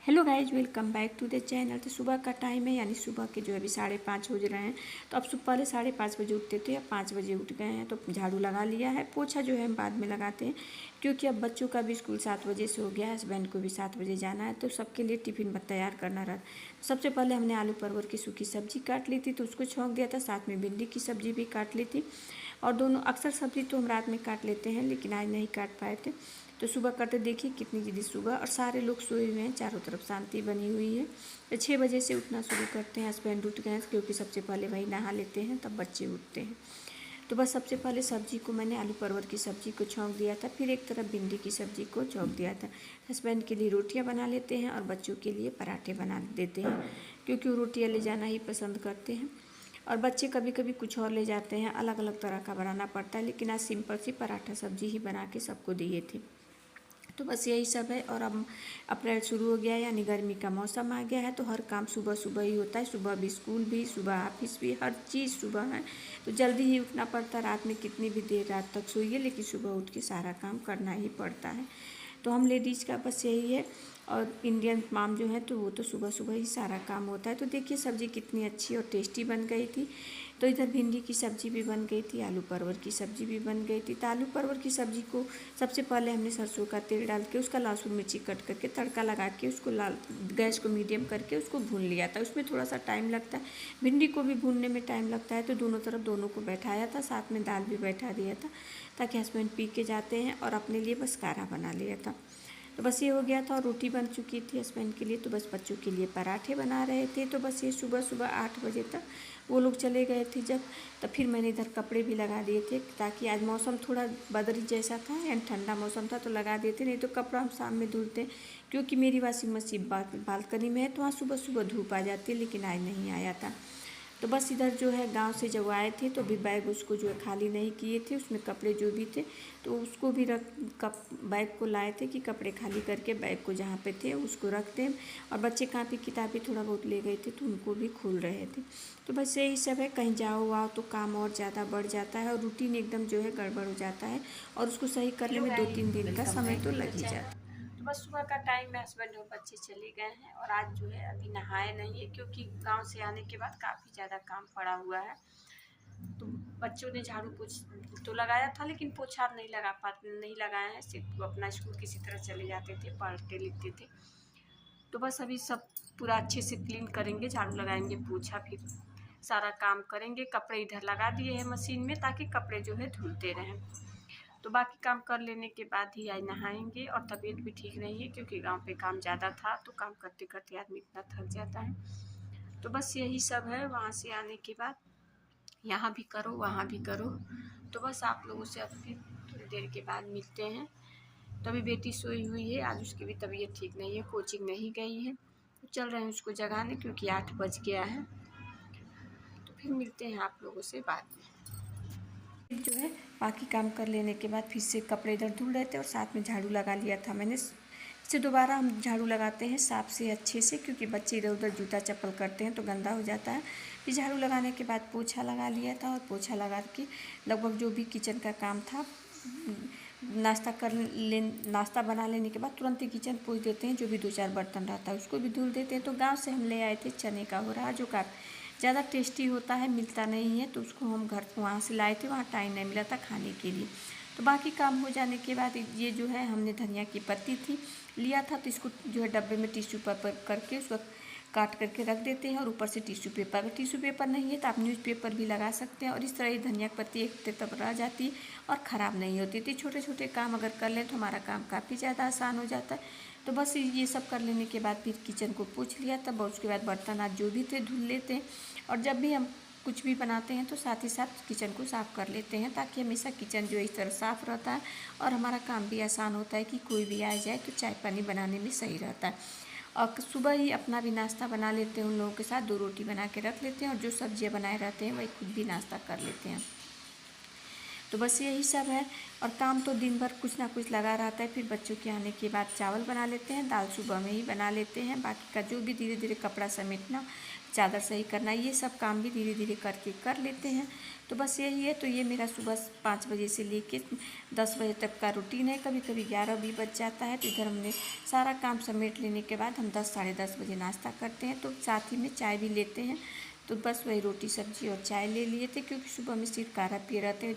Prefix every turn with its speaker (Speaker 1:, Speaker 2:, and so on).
Speaker 1: Hello guys, welcome back to the channel. तो सुबह का टाइम है, यानी सुबह के जो है अभी 5:30 हो रहे हैं। तो अब पहले 5:30 बजे उठते थे, अब 5 बजे उठ गए हैं। तो झाड़ू लगा लिया है, पोछा जो है हम बाद में लगाते हैं, क्योंकि अब बच्चों का भी स्कूल 7 बजे से हो गया है। हस्बैंड को भी 7 बजे जाना है, तो सबके लिए टिफ़िन तैयार करना रहा। सबसे पहले हमने आलू परवल की सूखी सब्जी काट ली थी, तो उसको छौंक दिया था। साथ में भिंडी की सब्जी भी काट ली थी, और दोनों अक्सर सब्जी तो हम रात में काट लेते हैं, लेकिन आज नहीं काट पाए थे। तो सुबह करते देखिए कितनी जल्दी सुबह, और सारे लोग सोए हुए हैं, चारों तरफ शांति बनी हुई है। तो 6 बजे से उठना शुरू करते हैं। हस्बैंड उठ गए हैं, क्योंकि सबसे पहले वही नहा लेते हैं, तब बच्चे उठते हैं। तो बस सबसे पहले सब्जी को मैंने आलू परवल की सब्जी को छौंक दिया था, फिर एक तरफ भिंडी की सब्जी को छौंक दिया था। हस्बैंड के लिए रोटियां बना लेते हैं, और बच्चों के लिए पराठे बना देते हैं, क्योंकि वो रोटियां ले जाना ही पसंद करते हैं। और बच्चे कभी कभी कुछ और ले जाते हैं, अलग अलग तरह का बनाना पड़ता है, लेकिन आज सिंपल सी पराठा सब्जी ही बना के सबको दिए थे। तो बस यही सब है। और अब अप्रैल शुरू हो गया है, यानी गर्मी का मौसम आ गया है, तो हर काम सुबह सुबह ही होता है। सुबह भी स्कूल भी, सुबह ऑफिस भी, हर चीज़ सुबह है। तो जल्दी ही उठना पड़ता है। रात में कितनी भी देर रात तक सोइए, लेकिन सुबह उठ के सारा काम करना ही पड़ता है। तो हम लेडीज़ का बस यही है। और इंडियन माम जो है, तो वो तो सुबह सुबह ही सारा काम होता है। तो देखिए सब्ज़ी कितनी अच्छी और टेस्टी बन गई थी। तो इधर भिंडी की सब्ज़ी भी बन गई थी, आलू परवल की सब्ज़ी भी बन गई थी। तो आलू परवल की सब्ज़ी को सबसे पहले हमने सरसों का तेल डाल के उसका लहसुन मिर्ची कट करके तड़का लगा के उसको लाल गैस को मीडियम करके उसको भून लिया था। उसमें थोड़ा सा टाइम लगता है, भिंडी को भी भूनने में टाइम लगता है। तो दोनों तरफ दोनों को बैठाया था, साथ में दाल भी बैठा दिया था, ताकि हस्बैंड पी के जाते हैं, और अपने लिए बस काढ़ा बना लिया था। तो बस ये हो गया था, और रोटी बन चुकी थी हस्बैंड के लिए। तो बस बच्चों के लिए पराठे बना रहे थे। तो बस ये सुबह सुबह 8 बजे तक वो लोग चले गए थे जब, तो फिर मैंने इधर कपड़े भी लगा दिए थे, ताकि आज मौसम थोड़ा बदली जैसा था, एंड ठंडा मौसम था, तो लगा दिए थे। नहीं तो कपड़ा हम शाम में धुलते हैं, क्योंकि मेरी वॉशिंग मशीन बालकनी में है, तो वहाँ सुबह सुबह धूप आ जाती है, लेकिन आज नहीं आया था। तो बस इधर जो है गांव से जब आए थे, तो अभी बैग उसको जो है खाली नहीं किए थे, उसमें कपड़े जो भी थे, तो उसको भी बैग को लाए थे कि कपड़े खाली करके बैग को जहाँ पे थे उसको रख दें। और बच्चे कापी किताबें थोड़ा बहुत ले गए थे, तो उनको भी खोल रहे थे। तो बस यही सब है। कहीं जाओ आओ तो काम और ज़्यादा बढ़ जाता है, और रूटीन एकदम जो है गड़बड़ हो जाता है, और उसको सही करने में 2-3 दिन का समय तो लग ही जाता है। तो बस सुबह का टाइम में हस्बैंड और बच्चे चले गए हैं, और आज जो है अभी नहाए नहीं है, क्योंकि गांव से आने के बाद काफ़ी ज़्यादा काम पड़ा हुआ है। तो बच्चों ने झाड़ू पोछ तो लगाया था, लेकिन पोछा नहीं लगाए हैं, सिर्फ वो अपना स्कूल किसी तरह चले जाते थे, पढ़ते लिखते थे। तो बस अभी सब पूरा अच्छे से क्लीन करेंगे, झाड़ू लगाएंगे, पोछा, फिर सारा काम करेंगे। कपड़े इधर लगा दिए हैं मशीन में, ताकि कपड़े जो है धुलते रहें। तो बाकी काम कर लेने के बाद ही आज नहाएंगे। और तबीयत भी ठीक नहीं है, क्योंकि गांव पे काम ज़्यादा था, तो काम करते करते आदमी इतना थक जाता है। तो बस यही सब है। वहाँ से आने के बाद यहाँ भी करो, वहाँ भी करो। तो बस आप लोगों से अब फिर थोड़ी देर के बाद मिलते हैं। तो अभी बेटी सोई हुई है, आज उसकी भी तबीयत ठीक नहीं है, कोचिंग नहीं गई है, तो चल रहे हैं उसको जगाने, क्योंकि 8 बज गया है। तो फिर मिलते हैं आप लोगों से बाद में। जो है बाकी काम कर लेने के बाद फिर से कपड़े इधर धुल रहे थे, और साथ में झाड़ू लगा लिया था मैंने। इससे दोबारा हम झाड़ू लगाते हैं साफ से अच्छे से, क्योंकि बच्चे इधर उधर जूता चप्पल करते हैं तो गंदा हो जाता है। फिर झाड़ू लगाने के बाद पोछा लगा लिया था, और पोछा लगा के लगभग जो भी किचन का काम था, नाश्ता बना लेने के बाद तुरंत ही किचन पोंछ देते हैं। जो भी 2-4 बर्तन रहता है उसको भी धुल देते हैं। तो गांव से हम ले आए थे चने का हो रहा, जो का ज़्यादा टेस्टी होता है, मिलता नहीं है, तो उसको हम घर वहाँ से लाए थे। वहाँ टाइम नहीं मिला था खाने के लिए। तो बाकी काम हो जाने के बाद ये जो है हमने धनिया की पत्ती थी लिया था, तो इसको जो है डब्बे में टिश्यू पेपर करके उसको काट करके रख देते हैं, और ऊपर से टिश्यू पेपर नहीं है तो आप न्यूज़पेपर भी लगा सकते हैं। और इस तरह ये धनिया की पत्ती एक तब रह जाती और ख़राब नहीं होती थी। छोटे छोटे काम अगर कर लें तो हमारा काम काफ़ी ज़्यादा आसान हो जाता है। तो बस ये सब कर लेने के बाद फिर किचन को पोंछ लिया, तब उसके बाद बर्तन आज जो भी थे धुल लेते हैं। और जब भी हम कुछ भी बनाते हैं तो साथ ही साथ किचन को साफ़ कर लेते हैं, ताकि हमेशा किचन जो इस तरह साफ़ रहता है, और हमारा काम भी आसान होता है कि कोई भी आ जाए तो चाय पानी बनाने में सही रहता है। और सुबह ही अपना भी नाश्ता बना लेते हैं, उन लोगों के साथ 2 रोटी बना के रख लेते हैं, और जो सब्जियां बनाए रहते हैं वही खुद भी नाश्ता कर लेते हैं। तो बस यही सब है। और काम तो दिन भर कुछ ना कुछ लगा रहता है। फिर बच्चों के आने के बाद चावल बना लेते हैं, दाल सुबह में ही बना लेते हैं, बाकी का जो भी धीरे धीरे कपड़ा समेटना, चादर सही करना, ये सब काम भी धीरे धीरे करके कर लेते हैं। तो बस यही है। तो ये मेरा सुबह 5 बजे से लेके 10 बजे तक का रूटीन है। कभी कभी 11 भी बज जाता है। तो इधर हमने सारा काम समेट लेने के बाद हम 10 साढ़े 10 बजे नाश्ता करते हैं। तो साथ ही में चाय भी लेते हैं। तो बस वही रोटी सब्जी और चाय ले लिए थे, क्योंकि सुबह में सिर काढ़ा पिए रहते हैं।